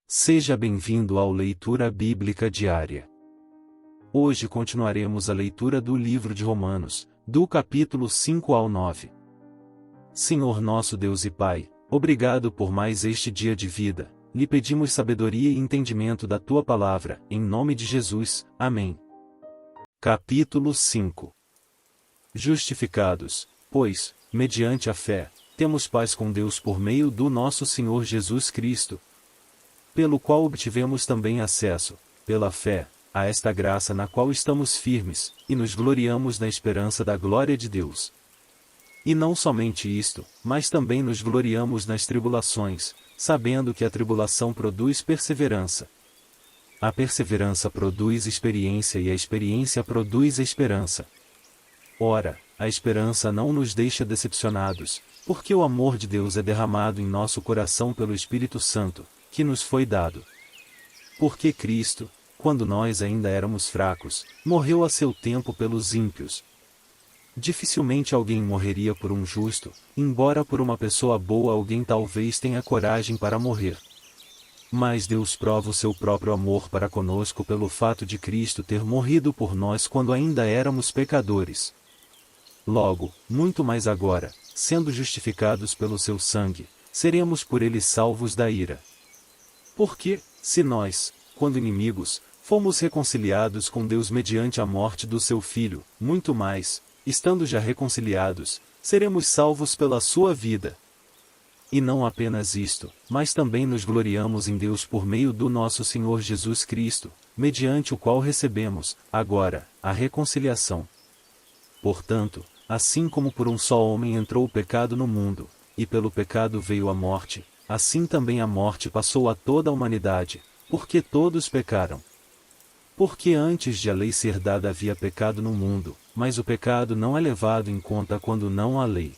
Seja bem-vindo ao Leitura Bíblica Diária. Hoje continuaremos a leitura do livro de Romanos, do capítulo 5 ao 9. Senhor nosso Deus e Pai, obrigado por mais este dia de vida, lhe pedimos sabedoria e entendimento da Tua Palavra, em nome de Jesus, amém. Capítulo 5. Justificados, pois, mediante a fé, temos paz com Deus por meio do nosso Senhor Jesus Cristo, pelo qual obtivemos também acesso, pela fé, a esta graça na qual estamos firmes, e nos gloriamos na esperança da glória de Deus. E não somente isto, mas também nos gloriamos nas tribulações, sabendo que a tribulação produz perseverança. A perseverança produz experiência e a experiência produz esperança. Ora, a esperança não nos deixa decepcionados, porque o amor de Deus é derramado em nosso coração pelo Espírito Santo, que nos foi dado. Porque Cristo, quando nós ainda éramos fracos, morreu a seu tempo pelos ímpios. Dificilmente alguém morreria por um justo, embora por uma pessoa boa alguém talvez tenha coragem para morrer. Mas Deus prova o seu próprio amor para conosco pelo fato de Cristo ter morrido por nós quando ainda éramos pecadores. Logo, muito mais agora, sendo justificados pelo seu sangue, seremos por ele salvos da ira. Porque, se nós, quando inimigos, fomos reconciliados com Deus mediante a morte do seu Filho, muito mais, estando já reconciliados, seremos salvos pela sua vida. E não apenas isto, mas também nos gloriamos em Deus por meio do nosso Senhor Jesus Cristo, mediante o qual recebemos, agora, a reconciliação. Portanto, assim como por um só homem entrou o pecado no mundo, e pelo pecado veio a morte, assim também a morte passou a toda a humanidade, porque todos pecaram. Porque antes de a lei ser dada havia pecado no mundo, mas o pecado não é levado em conta quando não há lei.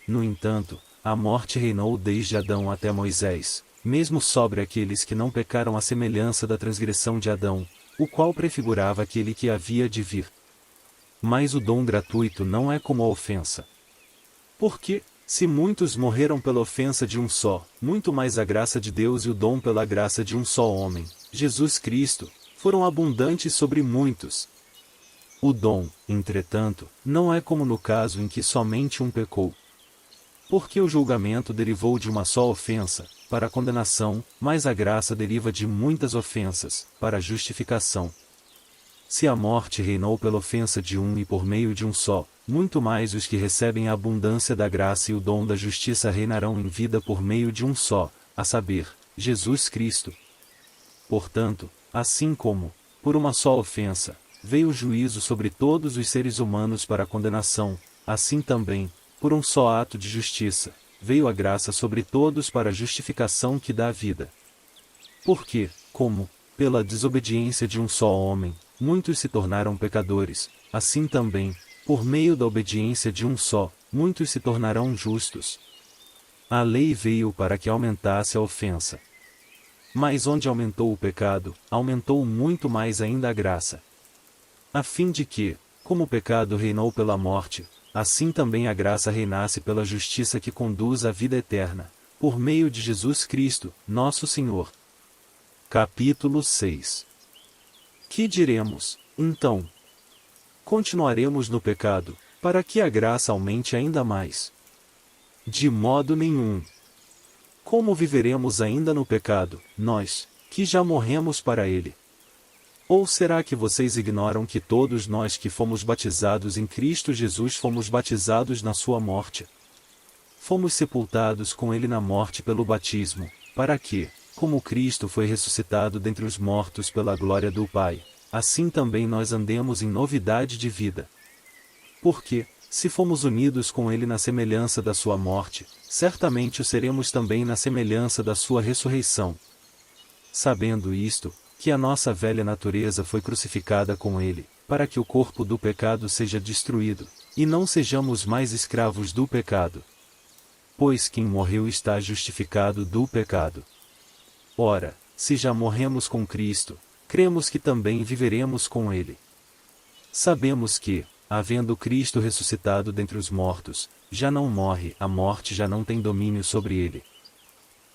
No entanto, a morte reinou desde Adão até Moisés, mesmo sobre aqueles que não pecaram à semelhança da transgressão de Adão, o qual prefigurava aquele que havia de vir. Mas o dom gratuito não é como a ofensa. Porque, se muitos morreram pela ofensa de um só, muito mais a graça de Deus e o dom pela graça de um só homem, Jesus Cristo, foram abundantes sobre muitos. O dom, entretanto, não é como no caso em que somente um pecou. Porque o julgamento derivou de uma só ofensa, para a condenação, mas a graça deriva de muitas ofensas, para a justificação. Se a morte reinou pela ofensa de um e por meio de um só, muito mais os que recebem a abundância da graça e o dom da justiça reinarão em vida por meio de um só, a saber, Jesus Cristo. Portanto, assim como, por uma só ofensa, veio o juízo sobre todos os seres humanos para a condenação, assim também, por um só ato de justiça, veio a graça sobre todos para a justificação que dá vida. Porque, como, pela desobediência de um só homem, muitos se tornaram pecadores, assim também, por meio da obediência de um só, muitos se tornarão justos. A lei veio para que aumentasse a ofensa. Mas onde aumentou o pecado, aumentou muito mais ainda a graça. A fim de que, como o pecado reinou pela morte, assim também a graça reinasse pela justiça que conduz à vida eterna, por meio de Jesus Cristo, nosso Senhor. Capítulo 6. Que diremos, então? Continuaremos no pecado, para que a graça aumente ainda mais? De modo nenhum. Como viveremos ainda no pecado, nós, que já morremos para ele? Ou será que vocês ignoram que todos nós que fomos batizados em Cristo Jesus fomos batizados na sua morte? Fomos sepultados com ele na morte pelo batismo, para que, como Cristo foi ressuscitado dentre os mortos pela glória do Pai, assim também nós andemos em novidade de vida. Porque, se fomos unidos com ele na semelhança da sua morte, certamente o seremos também na semelhança da sua ressurreição. Sabendo isto, que a nossa velha natureza foi crucificada com ele, para que o corpo do pecado seja destruído, e não sejamos mais escravos do pecado. Pois quem morreu está justificado do pecado. Ora, se já morremos com Cristo, cremos que também viveremos com ele. Sabemos que, havendo Cristo ressuscitado dentre os mortos, já não morre, a morte já não tem domínio sobre ele.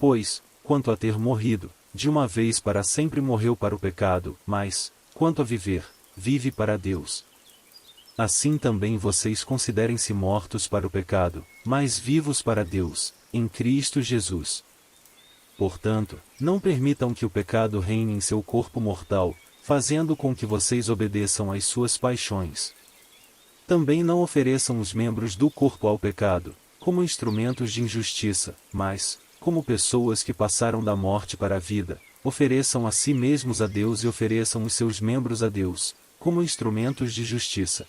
Pois, quanto a ter morrido, de uma vez para sempre morreu para o pecado, mas, quanto a viver, vive para Deus. Assim também vocês considerem-se mortos para o pecado, mas vivos para Deus, em Cristo Jesus. Portanto, não permitam que o pecado reine em seu corpo mortal, fazendo com que vocês obedeçam às suas paixões. Também não ofereçam os membros do corpo ao pecado, como instrumentos de injustiça, mas, como pessoas que passaram da morte para a vida, ofereçam a si mesmos a Deus e ofereçam os seus membros a Deus, como instrumentos de justiça.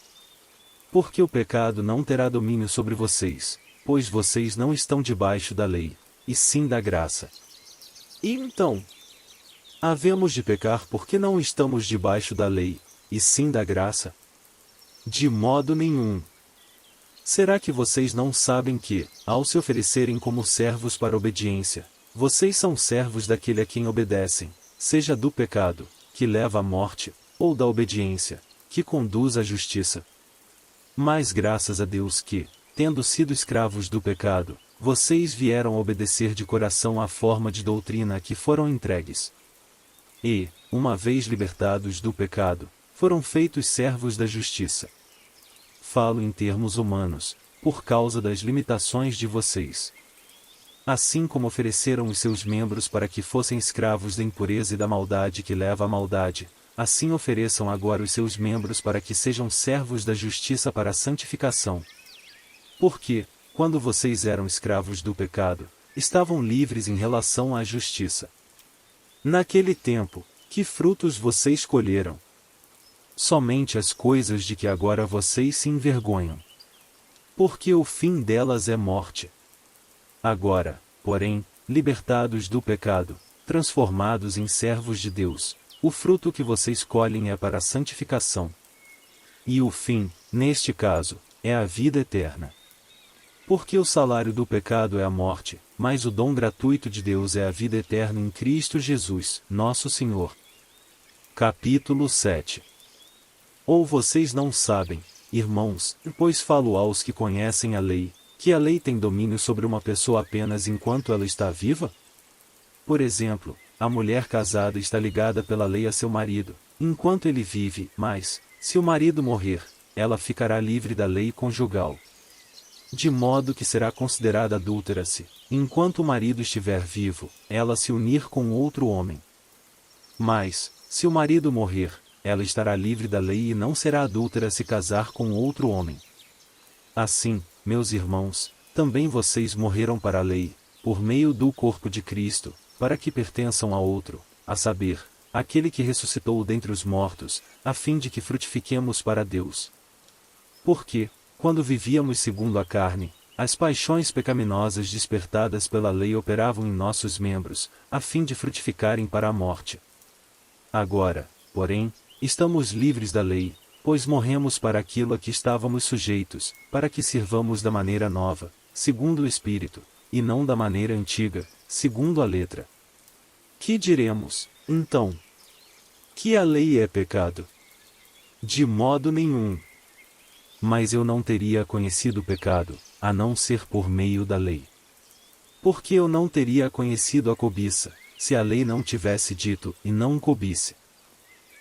Porque o pecado não terá domínio sobre vocês, pois vocês não estão debaixo da lei, e sim da graça. E então, havemos de pecar porque não estamos debaixo da lei, e sim da graça? De modo nenhum. Será que vocês não sabem que, ao se oferecerem como servos para a obediência, vocês são servos daquele a quem obedecem, seja do pecado, que leva à morte, ou da obediência, que conduz à justiça? Mas graças a Deus que, tendo sido escravos do pecado, vocês vieram obedecer de coração à forma de doutrina a que foram entregues. E, uma vez libertados do pecado, foram feitos servos da justiça. Falo em termos humanos, por causa das limitações de vocês. Assim como ofereceram os seus membros para que fossem escravos da impureza e da maldade que leva à maldade, assim ofereçam agora os seus membros para que sejam servos da justiça para a santificação. Porque, quando vocês eram escravos do pecado, estavam livres em relação à justiça. Naquele tempo, que frutos vocês colheram? Somente as coisas de que agora vocês se envergonham. Porque o fim delas é morte. Agora, porém, libertados do pecado, transformados em servos de Deus, o fruto que vocês colhem é para a santificação. E o fim, neste caso, é a vida eterna. Porque o salário do pecado é a morte, mas o dom gratuito de Deus é a vida eterna em Cristo Jesus, nosso Senhor. Capítulo 7. Ou vocês não sabem, irmãos, pois falo aos que conhecem a lei, que a lei tem domínio sobre uma pessoa apenas enquanto ela está viva? Por exemplo, a mulher casada está ligada pela lei a seu marido, enquanto ele vive, mas, se o marido morrer, ela ficará livre da lei conjugal. De modo que será considerada adúltera se, enquanto o marido estiver vivo, ela se unir com outro homem. Mas, se o marido morrer, ela estará livre da lei e não será adúltera se casar com outro homem. Assim, meus irmãos, também vocês morreram para a lei, por meio do corpo de Cristo, para que pertençam a outro, a saber, aquele que ressuscitou dentre os mortos, a fim de que frutifiquemos para Deus. Porque, quando vivíamos segundo a carne, as paixões pecaminosas despertadas pela lei operavam em nossos membros, a fim de frutificarem para a morte. Agora, porém, estamos livres da lei, pois morremos para aquilo a que estávamos sujeitos, para que sirvamos da maneira nova, segundo o Espírito, e não da maneira antiga, segundo a letra. Que diremos, então? Que a lei é pecado? De modo nenhum. Mas eu não teria conhecido o pecado, a não ser por meio da lei. Porque eu não teria conhecido a cobiça, se a lei não tivesse dito, e não cobisse.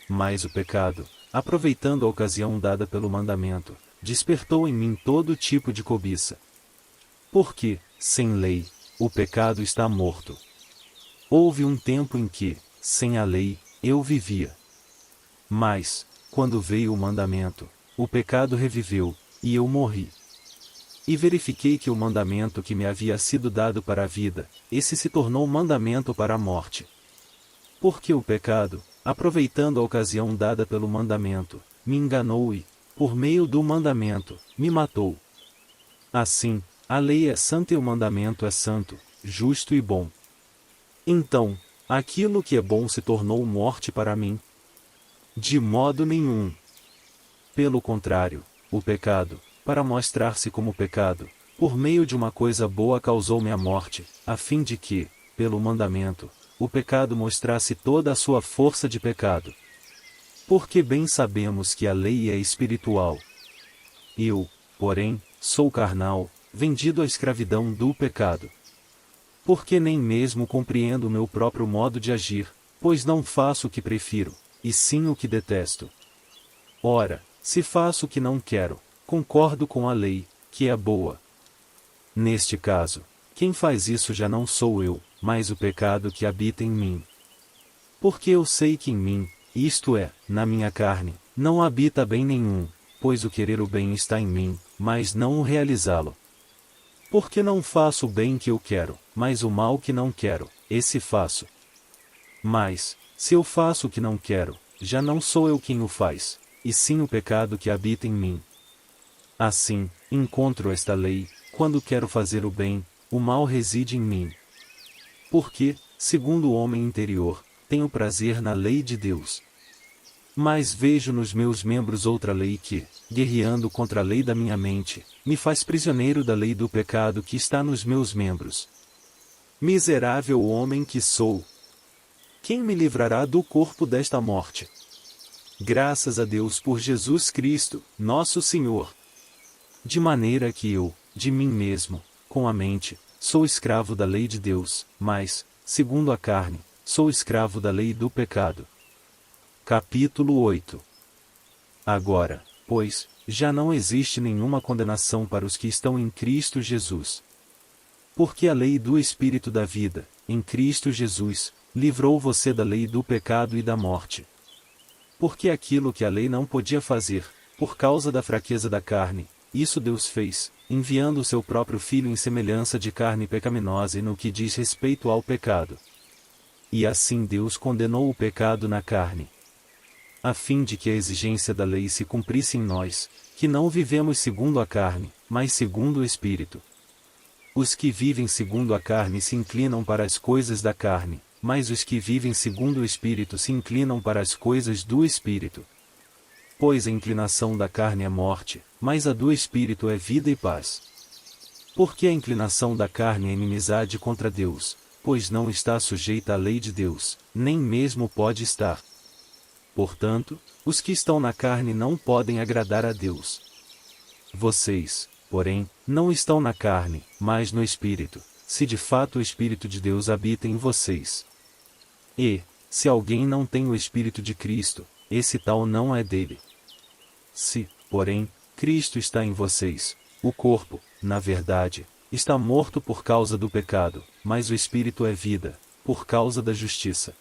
Mas o pecado, aproveitando a ocasião dada pelo mandamento, despertou em mim todo tipo de cobiça. Porque, sem lei, o pecado está morto. Houve um tempo em que, sem a lei, eu vivia. Mas, quando veio o mandamento, o pecado reviveu, e eu morri. E verifiquei que o mandamento que me havia sido dado para a vida, esse se tornou mandamento para a morte. Porque o pecado, aproveitando a ocasião dada pelo mandamento, me enganou e, por meio do mandamento, me matou. Assim, a lei é santa e o mandamento é santo, justo e bom. Então, aquilo que é bom se tornou morte para mim? De modo nenhum. Pelo contrário, o pecado, para mostrar-se como pecado, por meio de uma coisa boa causou-me a morte, a fim de que, pelo mandamento, o pecado mostrasse toda a sua força de pecado. Porque bem sabemos que a lei é espiritual. Eu, porém, sou carnal, vendido à escravidão do pecado. Porque nem mesmo compreendo o meu próprio modo de agir, pois não faço o que prefiro, e sim o que detesto. Ora, se faço o que não quero, concordo com a lei, que é boa. Neste caso, quem faz isso já não sou eu, mas o pecado que habita em mim. Porque eu sei que em mim, isto é, na minha carne, não habita bem nenhum, pois o querer o bem está em mim, mas não o realizá-lo. Porque não faço o bem que eu quero, mas o mal que não quero, esse faço. Mas, se eu faço o que não quero, já não sou eu quem o faz, e sim o pecado que habita em mim. Assim, encontro esta lei: quando quero fazer o bem, o mal reside em mim. Porque, segundo o homem interior, tenho prazer na lei de Deus. Mas vejo nos meus membros outra lei que, guerreando contra a lei da minha mente, me faz prisioneiro da lei do pecado que está nos meus membros. Miserável homem que sou! Quem me livrará do corpo desta morte? Graças a Deus por Jesus Cristo, nosso Senhor. De maneira que eu, de mim mesmo, com a mente, sou escravo da lei de Deus, mas, segundo a carne, sou escravo da lei do pecado. Capítulo 8. Agora, pois, já não existe nenhuma condenação para os que estão em Cristo Jesus. Porque a lei do Espírito da vida, em Cristo Jesus, livrou você da lei do pecado e da morte. Porque aquilo que a lei não podia fazer, por causa da fraqueza da carne, isso Deus fez, enviando o seu próprio Filho em semelhança de carne pecaminosa e no que diz respeito ao pecado. E assim Deus condenou o pecado na carne, a fim de que a exigência da lei se cumprisse em nós, que não vivemos segundo a carne, mas segundo o Espírito. Os que vivem segundo a carne se inclinam para as coisas da carne, mas os que vivem segundo o Espírito se inclinam para as coisas do Espírito. Pois a inclinação da carne é morte, mas a do Espírito é vida e paz. Porque a inclinação da carne é inimizade contra Deus, pois não está sujeita à lei de Deus, nem mesmo pode estar. Portanto, os que estão na carne não podem agradar a Deus. Vocês, porém, não estão na carne, mas no Espírito, se de fato o Espírito de Deus habita em vocês. E, se alguém não tem o Espírito de Cristo, esse tal não é dele. Se, porém, Cristo está em vocês, o corpo, na verdade, está morto por causa do pecado, mas o Espírito é vida, por causa da justiça.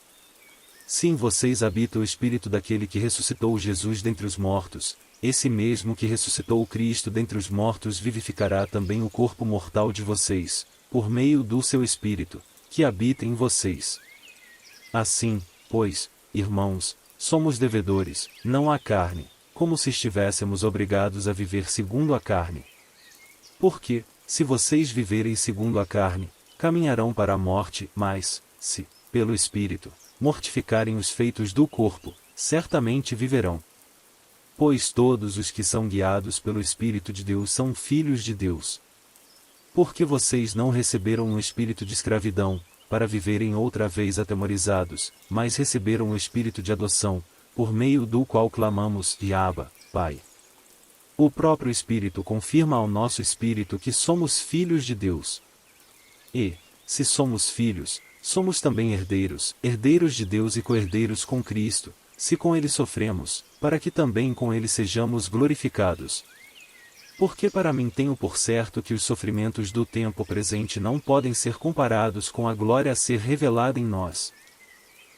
Se em vocês habita o Espírito daquele que ressuscitou Jesus dentre os mortos, esse mesmo que ressuscitou o Cristo dentre os mortos vivificará também o corpo mortal de vocês, por meio do seu Espírito, que habita em vocês. Assim, pois, irmãos, somos devedores, não à carne, como se estivéssemos obrigados a viver segundo a carne. Porque, se vocês viverem segundo a carne, caminharão para a morte, mas, se, pelo Espírito, mortificarem os feitos do corpo, certamente viverão. Pois todos os que são guiados pelo Espírito de Deus são filhos de Deus. Porque vocês não receberam um espírito de escravidão, para viverem outra vez atemorizados, mas receberam o espírito de adoção, por meio do qual clamamos, Abba, Pai. O próprio Espírito confirma ao nosso espírito que somos filhos de Deus. E, se somos filhos, somos também herdeiros, herdeiros de Deus e co-herdeiros com Cristo, se com Ele sofremos, para que também com Ele sejamos glorificados. Porque para mim tenho por certo que os sofrimentos do tempo presente não podem ser comparados com a glória a ser revelada em nós.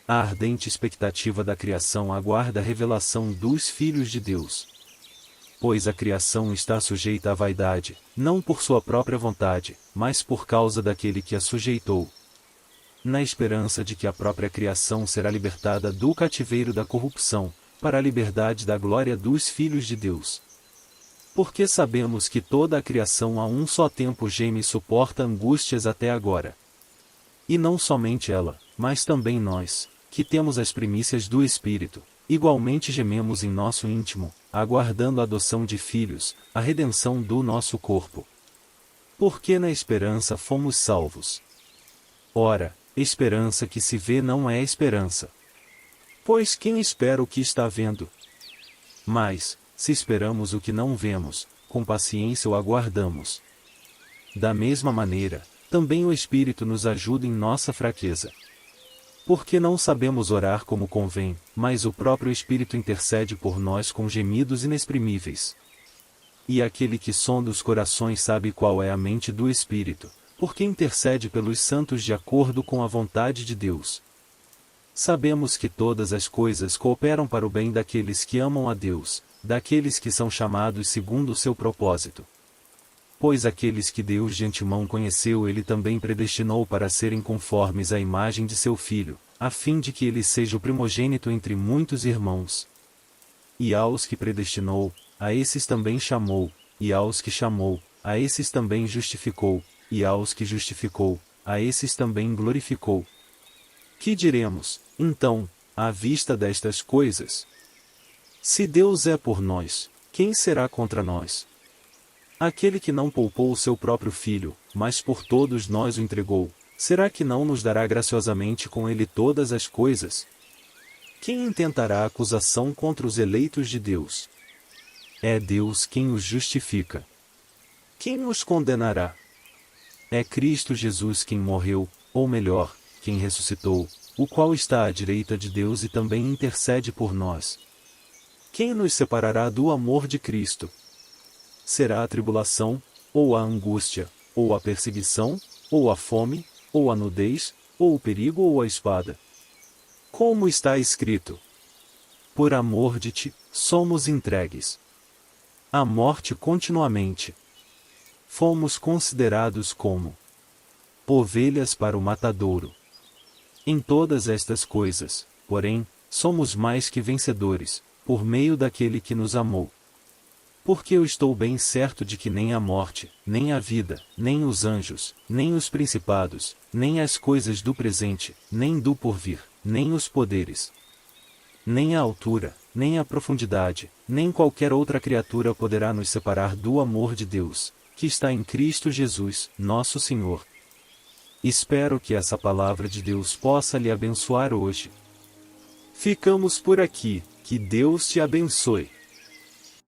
A ardente expectativa da criação aguarda a revelação dos filhos de Deus. Pois a criação está sujeita à vaidade, não por sua própria vontade, mas por causa daquele que a sujeitou, na esperança de que a própria criação será libertada do cativeiro da corrupção, para a liberdade da glória dos filhos de Deus. Porque sabemos que toda a criação a um só tempo geme e suporta angústias até agora. E não somente ela, mas também nós, que temos as primícias do Espírito, igualmente gememos em nosso íntimo, aguardando a adoção de filhos, a redenção do nosso corpo. Porque na esperança fomos salvos. Ora, esperança que se vê não é esperança. Pois quem espera o que está vendo? Mas, se esperamos o que não vemos, com paciência o aguardamos. Da mesma maneira, também o Espírito nos ajuda em nossa fraqueza. Porque não sabemos orar como convém, mas o próprio Espírito intercede por nós com gemidos inexprimíveis. E aquele que sonda os corações sabe qual é a mente do Espírito, porque intercede pelos santos de acordo com a vontade de Deus. Sabemos que todas as coisas cooperam para o bem daqueles que amam a Deus, daqueles que são chamados segundo o seu propósito. Pois aqueles que Deus de antemão conheceu ele também predestinou para serem conformes à imagem de seu Filho, a fim de que ele seja o primogênito entre muitos irmãos. E aos que predestinou, a esses também chamou, e aos que chamou, a esses também justificou, e aos que justificou, a esses também glorificou. Que diremos, então, à vista destas coisas? Se Deus é por nós, quem será contra nós? Aquele que não poupou o seu próprio Filho, mas por todos nós o entregou, será que não nos dará graciosamente com ele todas as coisas? Quem intentará acusação contra os eleitos de Deus? É Deus quem os justifica. Quem os condenará? É Cristo Jesus quem morreu, ou melhor, quem ressuscitou, o qual está à direita de Deus e também intercede por nós. Quem nos separará do amor de Cristo? Será a tribulação, ou a angústia, ou a perseguição, ou a fome, ou a nudez, ou o perigo ou a espada? Como está escrito: por amor de ti, somos entregues à morte continuamente. Fomos considerados como ovelhas para o matadouro. Em todas estas coisas, porém, somos mais que vencedores, por meio daquele que nos amou. Porque eu estou bem certo de que nem a morte, nem a vida, nem os anjos, nem os principados, nem as coisas do presente, nem do porvir, nem os poderes, nem a altura, nem a profundidade, nem qualquer outra criatura poderá nos separar do amor de Deus, que está em Cristo Jesus, nosso Senhor. Espero que essa palavra de Deus possa lhe abençoar hoje. Ficamos por aqui, que Deus te abençoe.